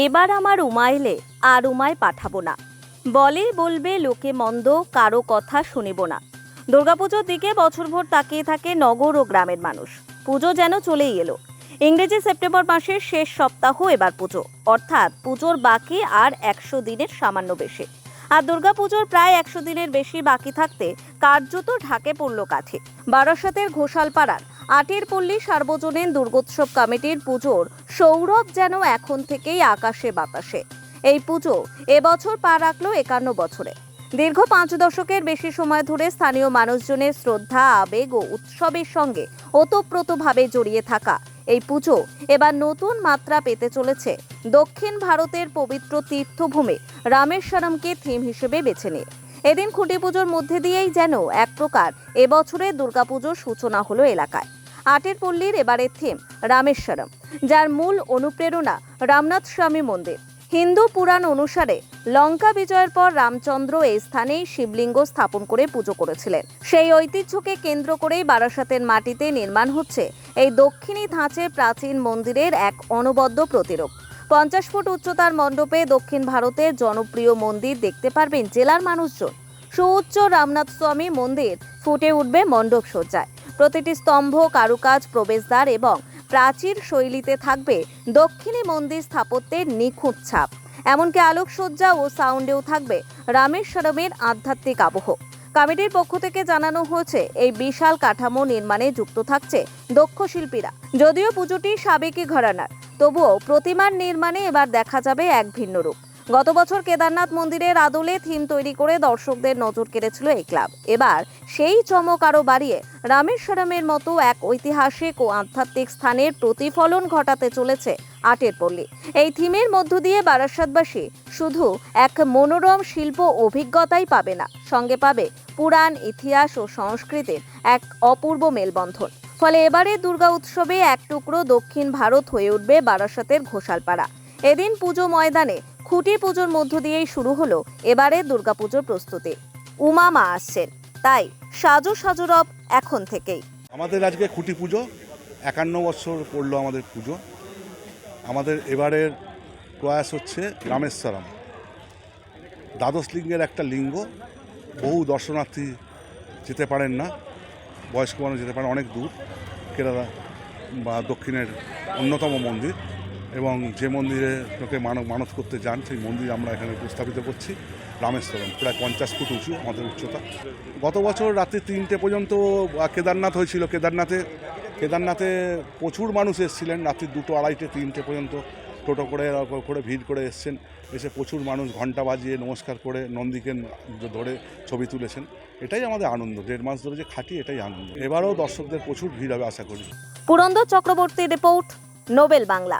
এবার আমার উমা এলে আর উমায় পাঠাবো না। বলে বলবে লোকে মন্দ, কারো কথা শুনিব না। দুর্গাপুজোর দিকে বছরভর তাকিয়ে থাকে নগর ও গ্রামের মানুষ। পুজো যেন চলেই এলো। ইংরেজি সেপ্টেম্বর মাসের শেষ সপ্তাহ এবার পুজো, অর্থাৎ পুজোর বাকি আর 100 দিনের সামান্য বেশি। আর দুর্গাপুজোর প্রায় 100 দিনের বেশি বাকি থাকতে কার্যত ঢাকে পড়ল কাঠে। বারাসাতের ঘোষালপাড়ার আটের পল্লী সার্বজনীন দুর্গোৎসব কমিটির পুজোর সৌরভ যেন এখন থেকেই আকাশে বাতাসে। এই পুজো এবছর পা রাখলো 51 বছরে। দীর্ঘ 5 দশকের বেশি সময় ধরে স্থানীয় মানুষজনের শ্রদ্ধা, আবেগ ও উৎসবের সঙ্গে ওতপ্রোতভাবে জড়িয়ে থাকা এই পুজো এবার নতুন মাত্রা পেতে চলেছে দক্ষিণ ভারতের পবিত্র তীর্থভূমি রামেশ্বরমকে থিম হিসেবে বেছে নিয়ে। এদিন খুঁটি পুজোর মধ্যে দিয়েই যেন এক প্রকার এবছরের দুর্গাপুজোর সূচনা হলো এলাকায়। আটের পল্লীর এবারের থিম রামেশ্বরম, যার মূল অনুপ্রেরণা রামনাথ স্বামী মন্দির। হিন্দু পুরাণ অনুসারে লঙ্কা বিজয়ের পর রামচন্দ্র এই স্থানেই শিবলিঙ্গ স্থাপন করে পুজো করেছিলেন। সেই ঐতিহ্যকে কেন্দ্র করেই বারাসাতের মাটিতে নির্মাণ হচ্ছে এই দক্ষিণী ধাঁচের প্রাচীন মন্দিরের এক অনবদ্য প্রতিরূপ। 50 ফুট উচ্চতার মণ্ডপে দক্ষিণ ভারতের জনপ্রিয় মন্দির দেখতে পারবেন জেলার মানুষজন। সুউচ্চ রামনাথ স্বামী মন্দির ফুটে উঠবে মণ্ডপ সজ্জায়। প্রতিটি স্তম্ভ, কারুকাজ, প্রবেশদ্বার এবং প্রাচীর শৈলীতে থাকবে দক্ষিণী মন্দির স্থাপত্যের নিখুঁত ছাপ। এমনকি আলোকসজ্জা ও সাউন্ডেও থাকবে রামেশ্বরমের আধ্যাত্মিক আবহ। কমিটির পক্ষ থেকে জানানো হয়েছে, এই বিশাল কাঠামো নির্মাণে যুক্ত থাকছে দক্ষ শিল্পীরা। যদিও পুজোটি সাবেকি ঘরানার, তবুও প্রতিমার নির্মাণে এবার দেখা যাবে এক ভিন্ন রূপ। গত বছর কেদারনাথ মন্দিরের আদলে থিম তৈরি করে দর্শকদের নজর কেড়েছিল এই ক্লাব। এবার সেই চমক আরও বাড়িয়ে রামেশ্বরমের মতো এক ঐতিহাসিক ও আধ্যাত্মিক স্থানের প্রতিফলন ঘটাতে চলেছে আটের পল্লী। এই থিমের মধ্য দিয়ে বারাসাতবাসী শুধু এক মনোরম শিল্প অভিজ্ঞতাই পাবে না, সঙ্গে পাবে পুরাণ, ইতিহাস ও সংস্কৃতির এক অপূর্ব মেলবন্ধন। ফলে এবারে দুর্গা উৎসবে এক টুকরো দক্ষিণ ভারত হয়ে উঠবে বারাসাতের ঘোষালপাড়া। এদিন পুজো ময়দানে খুঁটি পুজোর মধ্য দিয়েই শুরু হলো এবারে দুর্গাপুজোর প্রস্তুতি। উমা মা আসছেন, তাই সাজো সাজো রব এখন থেকেই। আমাদের আজকে খুঁটি পুজো 51 বছর পড়লো আমাদের পুজো। আমাদের এবারের প্রয়াস হচ্ছে রামেশ্বরম, দ্বাদশ লিঙ্গের একটা লিঙ্গ। বহু দর্শনার্থী যেতে পারেন না, বয়স্ক মানুষ যেতে পারেন অনেক দূর। কেরালা বা দক্ষিণের অন্যতম মন্দির, এবং যে মন্দিরে লোকে মানত করতে যান সেই মন্দির আমরা এখানে প্রস্তাবিত করছি। রামেশ্বরম প্রায় 50 ফুট উঁচু আমাদের উচ্চতা। গত বছর রাত্রি 3টে পর্যন্ত কেদারনাথ হয়েছিল। কেদারনাথে প্রচুর মানুষ এসেছিলেন। রাত্রি 2টো, 2:30, 3টে পর্যন্ত টোটো করে ভিড় করে এসছেন। এসে প্রচুর মানুষ ঘণ্টা বাজিয়ে নমস্কার করে নন্দীকে ধরে ছবি তুলেছেন। এটাই আমাদের আনন্দ। 1.5 মাস ধরে যে খাটি, এটাই আনন্দ। এবারও দর্শকদের প্রচুর ভিড় হবে আশা করি। Purandara Chakraborty report, Nobel Bangla.